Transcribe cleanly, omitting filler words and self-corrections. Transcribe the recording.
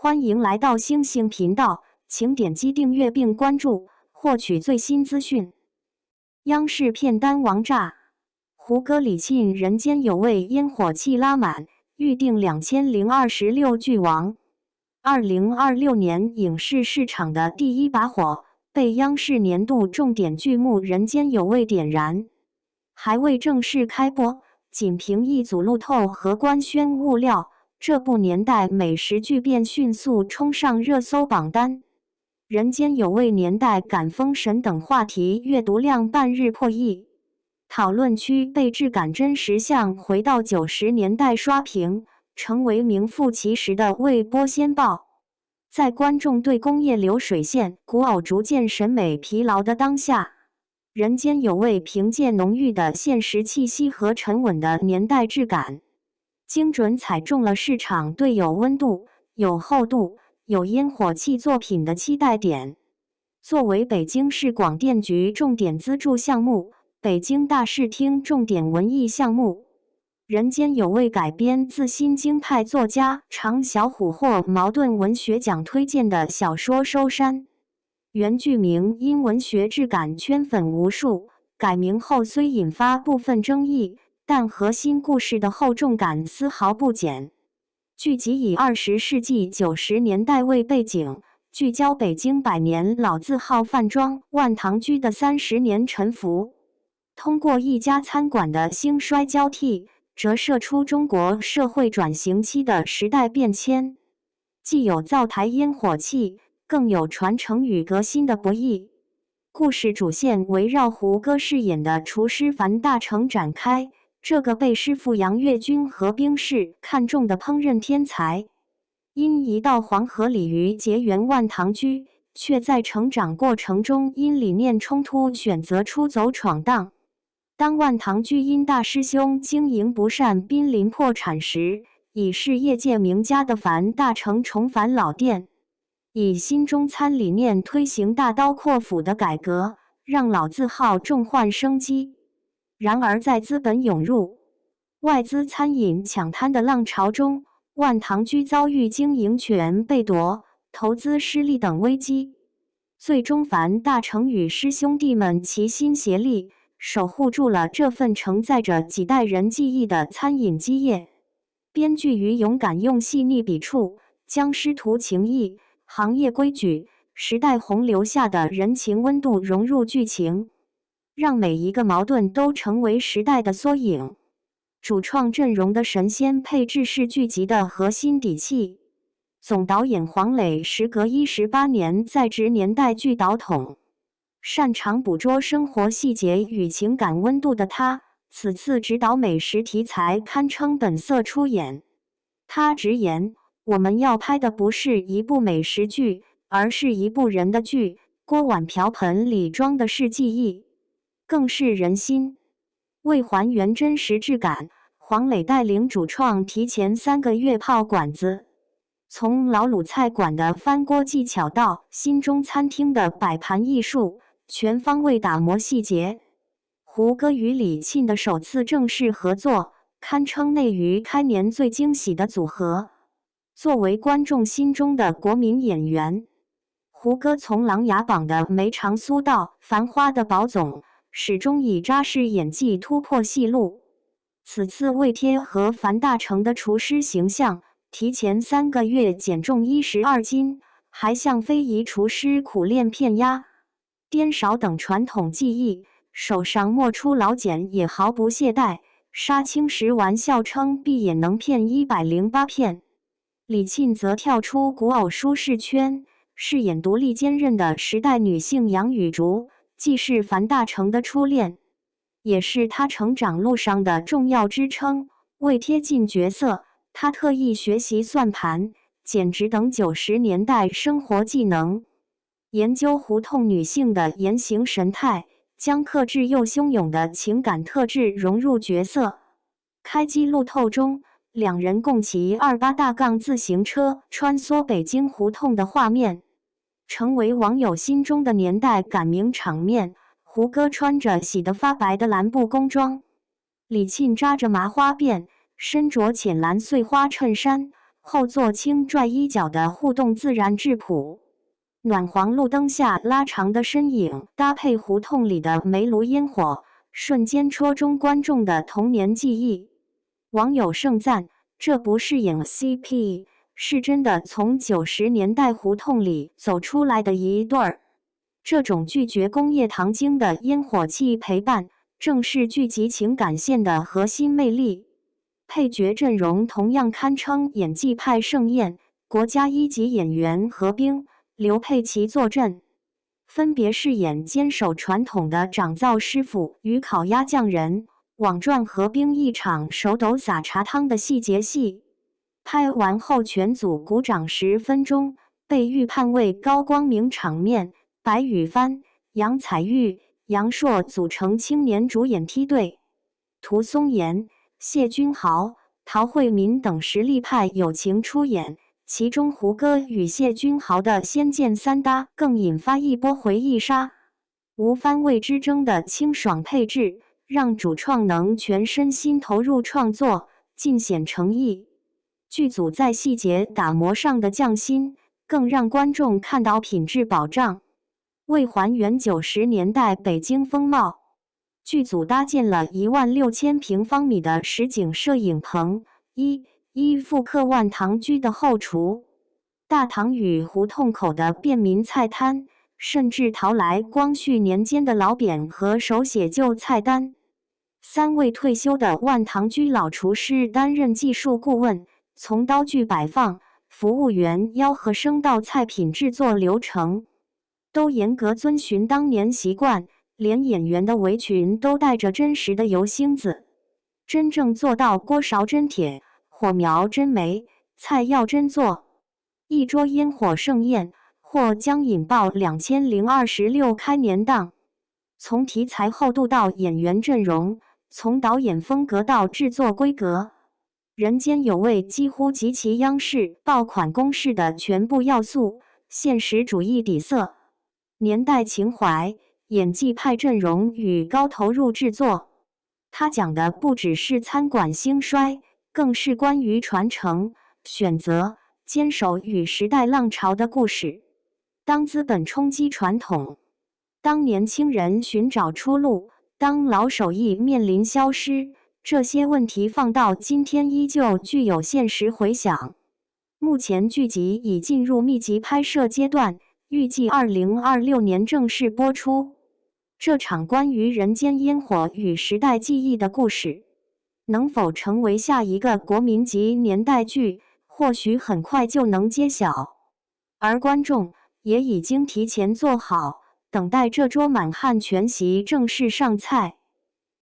欢迎来到星星频道，请点击订阅并关注，获取最新资讯。央视片单王炸，胡歌李沁人间有味烟火气拉满，预定2026剧王。2026年影视市场的第一把火，被央视年度重点剧目《人间有味》点燃。还未正式开播，仅凭一组路透和官宣物料，这部年代美食剧便迅速冲上热搜榜单。人间有味年代感封神等话题阅读量半日破亿，讨论区被质感真实像回到90年代刷屏，成为名副其实的味播先爆。在观众对工业流水线古偶逐渐审美疲劳的当下，人间有味凭借浓郁的现实气息和沉稳的年代质感，精准踩中了市场对有温度、有厚度、有烟火气作品的期待点。作为北京市广电局重点资助项目、北京大视听重点文艺项目，人间有味改编自新京派作家常小虎获茅盾文学奖推荐的小说《收山》。原剧名因文学质感圈粉无数，改名后虽引发部分争议，但核心故事的厚重感丝毫不减。剧集以20世纪90年代为背景，聚焦北京百年老字号饭庄万唐居的30年沉浮，通过一家餐馆的兴衰交替，折射出中国社会转型期的时代变迁，既有灶台烟火气，更有传承与革新的博弈。故事主线围绕胡歌饰演的厨师樊大成展开，这个被师傅杨跃军和兵士看中的烹饪天才，因一道黄河鲤鱼结缘万唐居，却在成长过程中因理念冲突选择出走闯荡。当万唐居因大师兄经营不善濒临破产时，已是业界名家的樊大成重返老店，以新中餐理念推行大刀阔斧的改革，让老字号重焕生机。然而在资本涌入、外资餐饮抢滩的浪潮中，万唐居遭遇经营权被夺、投资失利等危机。最终樊大成与师兄弟们齐心协力，守护住了这份承载着几代人记忆的餐饮基业。编剧于勇敢用细腻笔触，将师徒情谊、行业规矩、时代洪流下的人情温度融入剧情，让每一个矛盾都成为时代的缩影。主创阵容的神仙配置是剧集的核心底气。总导演黄磊时隔18年在职年代剧导统，擅长捕捉生活细节与情感温度的他，此次执导美食题材堪称本色出演。他直言，我们要拍的不是一部美食剧，而是一部人的剧，锅碗瓢盆里装的是记忆，更是人心。为还原真实质感，黄磊带领主创提前3个月泡馆子，从老鲁菜馆的翻锅技巧到新中餐厅的摆盘艺术，全方位打磨细节。胡歌与李沁的首次正式合作，堪称内娱开年最惊喜的组合。作为观众心中的国民演员，胡歌从《琅琊榜》的梅长苏到《繁花》的宝总，始终以扎实演技突破戏路。此次为贴合樊大成的厨师形象，提前3个月减重12斤，还向非遗厨师苦练片压、颠勺等传统技艺，手上磨出老茧也毫不懈怠。杀青时玩笑称闭眼能骗108片。李沁则跳出古偶舒适圈，饰演独立坚韧的时代女性杨雨竹，既是樊大成的初恋，也是他成长路上的重要支撑。为贴近角色，他特意学习算盘、剪纸等90年代生活技能，研究胡同女性的言行神态，将克制又汹涌的情感特质融入角色。开机路透中，两人共骑28大杠自行车穿梭北京胡同的画面，成为网友心中的年代感名场面。胡歌穿着洗得发白的蓝布工装，李沁扎着麻花辫，身着浅蓝碎花衬衫，后座轻拽衣角的互动自然质朴。暖黄路灯下拉长的身影，搭配胡同里的煤炉烟火，瞬间戳中观众的童年记忆。网友盛赞，这不是演 CP， 是真的从90年代胡同里走出来的一对儿。这种拒绝工业糖精的烟火气陪伴，正是剧集情感线的核心魅力。配角阵容同样堪称演技派盛宴，国家一级演员何冰、刘佩琦坐镇，分别饰演坚守传统的掌灶师傅与烤鸭匠人，网赚何冰一场手抖撒茶汤的细节戏。拍完后全组鼓掌10分钟，被预判为高光名场面。白羽帆、杨采钰、杨烁组成青年主演梯队，涂松岩、谢君豪、陶慧敏等实力派友情出演，其中胡歌与谢君豪的仙剑三搭更引发一波回忆杀。无番位之争的清爽配置，让主创能全身心投入创作，尽显诚意。剧组在细节打磨上的匠心，更让观众看到品质保障。为还原90年代北京风貌，剧组搭建了16000平方米的实景摄影棚，一复刻万塘居的后厨、大堂与胡同口的便民菜摊，甚至淘来光绪年间的老匾和手写旧菜单。3位退休的万塘居老厨师担任技术顾问，从刀具摆放、服务员吆喝声到菜品制作流程，都严格遵循当年习惯，连演员的围裙都带着真实的油星子，真正做到锅勺真铁，火苗真没，菜要真做。一桌烟火盛宴或将引爆2026开年档。从题材厚度到演员阵容，从导演风格到制作规格，人间有味几乎集齐央视爆款公式的全部要素，现实主义底色、年代情怀、演技派阵容与高投入制作。他讲的不只是餐馆兴衰，更是关于传承、选择、坚守与时代浪潮的故事。当资本冲击传统，当年轻人寻找出路，当老手艺面临消失，这些问题放到今天依旧具有现实回响。目前剧集已进入密集拍摄阶段，预计2026年正式播出。这场关于人间烟火与时代记忆的故事，能否成为下一个国民级年代剧，或许很快就能揭晓。而观众也已经提前做好，等待这桌满汉全席正式上菜。